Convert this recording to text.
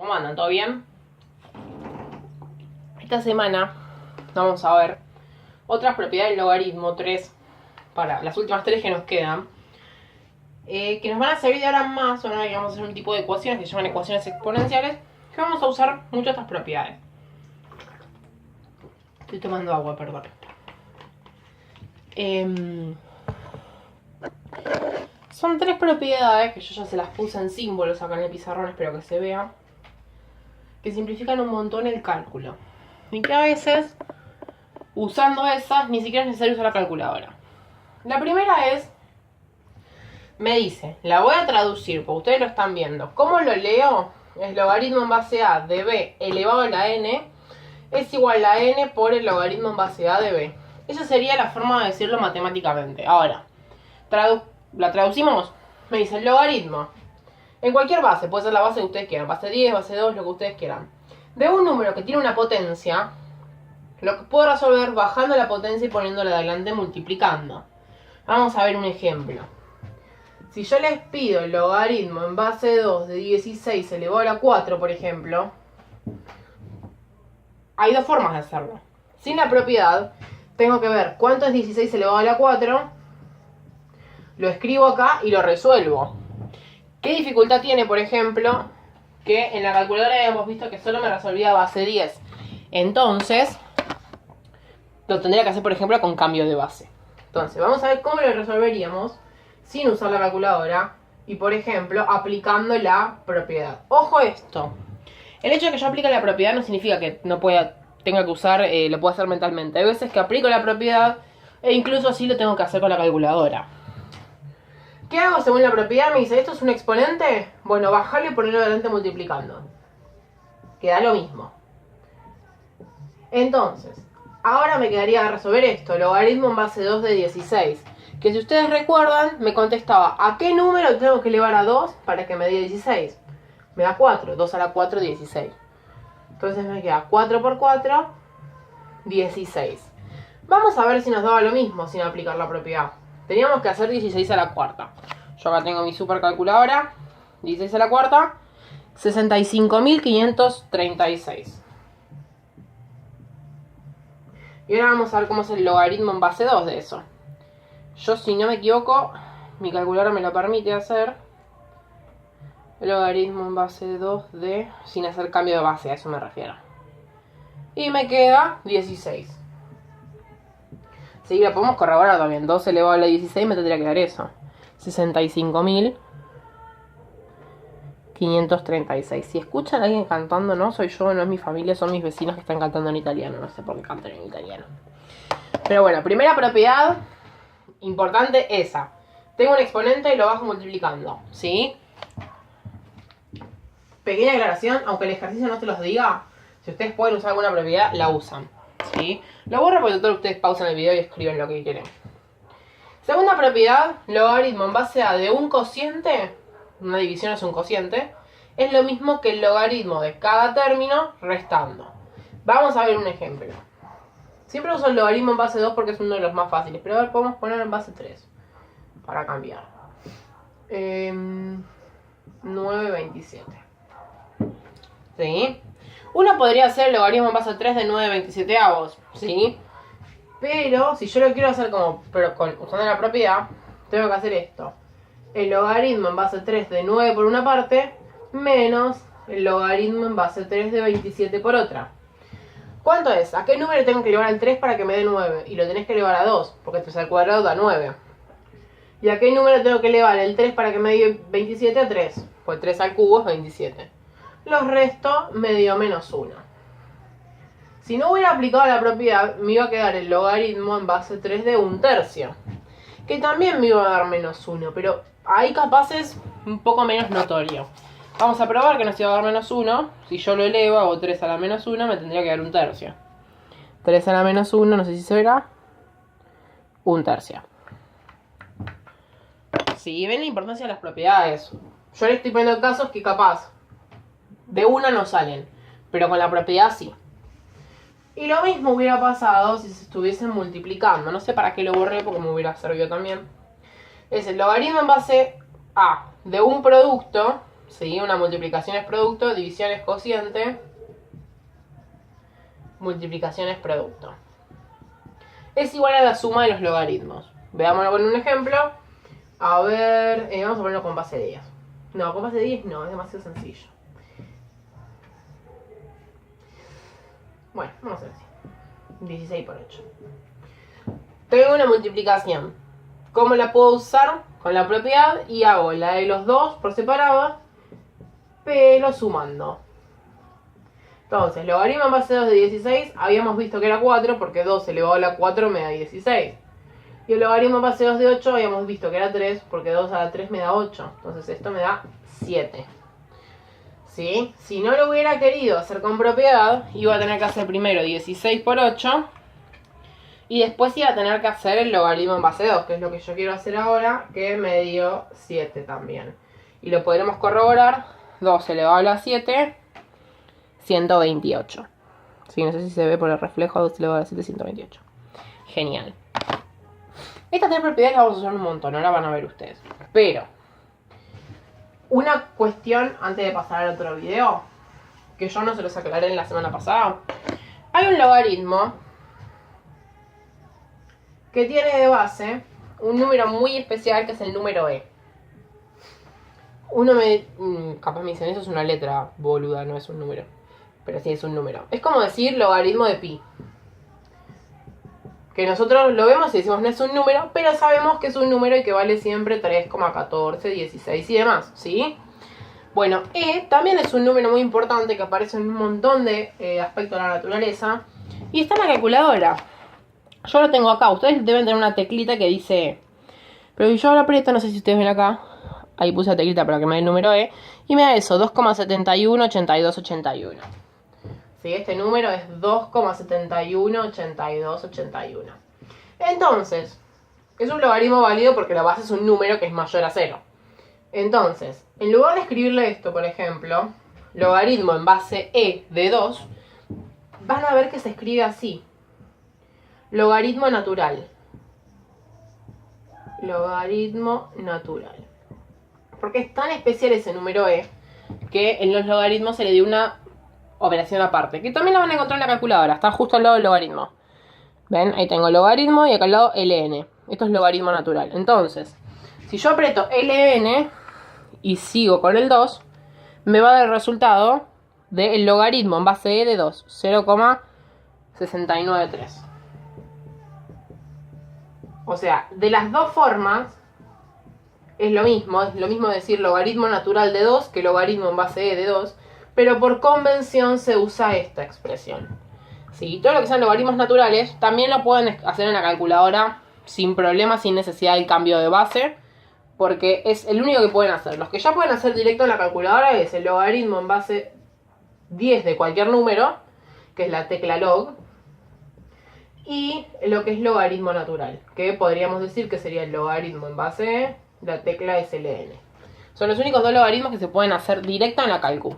¿Cómo andan? ¿Todo bien? Esta semana vamos a ver otras propiedades del logaritmo, 3, para las últimas 3 que nos quedan, que nos van a servir de ahora en más. Ahora vamos a hacer un tipo de ecuaciones que se llaman ecuaciones exponenciales, que vamos a usar mucho estas propiedades. Estoy tomando agua, perdón. Son 3 propiedades que yo ya se las puse en símbolos acá en el pizarrón, espero que se vea, que simplifican un montón el cálculo. Y que a veces, usando esas, ni siquiera es necesario usar la calculadora. La primera es, me dice, la voy a traducir, porque ustedes lo están viendo. ¿Cómo lo leo? Es logaritmo en base a de b elevado a la n es igual a n por el logaritmo en base a de b. Esa sería la forma de decirlo matemáticamente. Ahora, la traducimos. Me dice el logaritmo en cualquier base, puede ser la base que ustedes quieran, base 10, base 2, lo que ustedes quieran, de un número que tiene una potencia, lo que puedo resolver bajando la potencia y poniéndola de adelante multiplicando. Vamos a ver un ejemplo. Si yo les pido el logaritmo en base 2 de 16 elevado a la 4, por ejemplo, hay dos formas de hacerlo. Sin la propiedad, tengo que ver cuánto es 16 elevado a la 4, lo escribo acá y lo resuelvo. ¿Qué dificultad tiene, por ejemplo, que en la calculadora hemos visto que solo me resolvía base 10? Entonces, lo tendría que hacer, por ejemplo, con cambio de base. Entonces, vamos a ver cómo lo resolveríamos sin usar la calculadora y, por ejemplo, aplicando la propiedad. Ojo esto. El hecho de que yo aplique la propiedad no significa que no tenga que usar, lo puedo hacer mentalmente. Hay veces que aplico la propiedad e incluso así lo tengo que hacer con la calculadora. ¿Qué hago según la propiedad? Me dice, ¿esto es un exponente? Bueno, bajarlo y ponerlo adelante multiplicando. Queda lo mismo. Entonces, ahora me quedaría resolver esto, logaritmo en base 2 de 16. Que si ustedes recuerdan, me contestaba, ¿a qué número tengo que elevar a 2 para que me dé 16? Me da 4, 2 a la 4, 16. Entonces me queda 4 por 4, 16. Vamos a ver si nos daba lo mismo sin aplicar la propiedad. Teníamos que hacer 16 a la cuarta. Yo acá tengo mi supercalculadora. 16 a la cuarta, 65.536. Y ahora vamos a ver cómo es el logaritmo en base 2 de eso. Yo, si no me equivoco, mi calculadora me lo permite hacer. El logaritmo en base 2 de... sin hacer cambio de base, a eso me refiero. Y me queda 16. Sí, lo podemos corroborar también. 2 elevado a la 16 me tendría que dar eso. 65.536. Si escuchan a alguien cantando, no soy yo, no es mi familia, son mis vecinos que están cantando en italiano. No sé por qué cantan en italiano. Pero bueno, primera propiedad importante esa. Tengo un exponente y lo bajo multiplicando, ¿sí? Pequeña aclaración, aunque el ejercicio no te los diga, si ustedes pueden usar alguna propiedad, la usan, ¿sí? Lo borro porque todos ustedes pausan el video y escriben lo que quieren. Segunda propiedad, logaritmo en base a de un cociente, una división es un cociente, es lo mismo que el logaritmo de cada término restando. Vamos a ver un ejemplo. Siempre uso el logaritmo en base 2 porque es uno de los más fáciles, pero a ver, podemos poner en base 3 para cambiar. 9,27. ¿Sí? Uno podría hacer el logaritmo en base 3 de 9,27avos, ¿sí? Pero si yo lo quiero hacer usando la propiedad, tengo que hacer esto. El logaritmo en base 3 de 9 por una parte, menos el logaritmo en base 3 de 27 por otra. ¿Cuánto es? ¿A qué número tengo que elevar al 3 para que me dé 9? Y lo tenés que elevar a 2, porque 3 al cuadrado da 9. ¿Y a qué número tengo que elevar el 3 para que me dé 27? A 3. Pues 3 al cubo es 27. Los resto me dio menos 1. Si no hubiera aplicado la propiedad, me iba a quedar el logaritmo en base 3 de 1/3. Que también me iba a dar menos 1, pero ahí capaz es un poco menos notorio. Vamos a probar que nos iba a dar menos 1. Si yo lo elevo, hago 3 a la menos 1, me tendría que dar 1/3. 3 a la menos 1, no sé si se verá. 1/3. Sí, ven la importancia de las propiedades. Yo le estoy poniendo casos que capaz de una no salen, pero con la propiedad sí. Y lo mismo hubiera pasado si se estuviesen multiplicando. No sé para qué lo borré porque me hubiera servido también. Es el logaritmo en base a de un producto ¿sí? Una multiplicación es producto, división es cociente, multiplicación es producto. Es igual a la suma de los logaritmos. Veámoslo con un ejemplo. A ver, vamos a ponerlo con base 10. No, con base 10 no, es demasiado sencillo. Bueno, vamos a ver así. 16 por 8. Tengo una multiplicación. ¿Cómo la puedo usar? Con la propiedad y hago la de los dos por separado, pero sumando. Entonces, logaritmo en base 2 de 16, habíamos visto que era 4 porque 2 elevado a la 4 me da 16. Y el logaritmo en base 2 de 8 habíamos visto que era 3 porque 2 a la 3 me da 8. Entonces esto me da 7. ¿Sí? Si no lo hubiera querido hacer con propiedad, iba a tener que hacer primero 16 por 8 y después iba a tener que hacer el logaritmo en base 2, que es lo que yo quiero hacer ahora, que me dio 7 también. Y lo podremos corroborar. 2 elevado a la 7, 128. Sí, no sé si se ve por el reflejo. 2 elevado a la 7, 128. Genial. Estas tres propiedades las vamos a usar un montón, ahora van a ver ustedes. Pero, una cuestión antes de pasar al otro video, que yo no se los aclaré en la semana pasada. Hay un logaritmo que tiene de base un número muy especial, que es el número e. Uno capaz me dicen, eso es una letra, boluda, no es un número. Pero sí es un número. Es como decir logaritmo de pi. Que nosotros lo vemos y decimos no es un número, pero sabemos que es un número y que vale siempre 3,14, 16 y demás, ¿sí? Bueno, e también es un número muy importante que aparece en un montón de aspectos de la naturaleza. Y está en la calculadora. Yo lo tengo acá, ustedes deben tener una teclita que dice E. Pero yo ahora aprieto, no sé si ustedes ven acá. Ahí puse la teclita para que me dé el número E. Y me da eso, 2,718281. ¿Sí? Este número es 2,718281. Entonces, es un logaritmo válido porque la base es un número que es mayor a 0. Entonces, en lugar de escribirle esto, por ejemplo, logaritmo en base e de 2, van a ver que se escribe así. Logaritmo natural. Logaritmo natural. Porque es tan especial ese número e que en los logaritmos se le dio una operación aparte, que también la van a encontrar en la calculadora, está justo al lado del logaritmo. ¿Ven? Ahí tengo logaritmo y acá al lado ln. Esto es logaritmo natural. Entonces, si yo aprieto ln y sigo con el 2, me va a dar el resultado del logaritmo en base e de 2, 0,693. O sea, de las dos formas es lo mismo decir logaritmo natural de 2 que logaritmo en base e de 2, pero por convención se usa esta expresión. ¿Sí? Todo lo que sean logaritmos naturales también lo pueden hacer en la calculadora sin problema, sin necesidad del cambio de base, porque es el único que pueden hacer. Los que ya pueden hacer directo en la calculadora es el logaritmo en base 10 de cualquier número, que es la tecla log, y lo que es logaritmo natural, que podríamos decir que sería el logaritmo en base E, la tecla SLN. Son los únicos dos logaritmos que se pueden hacer directo en la calcu.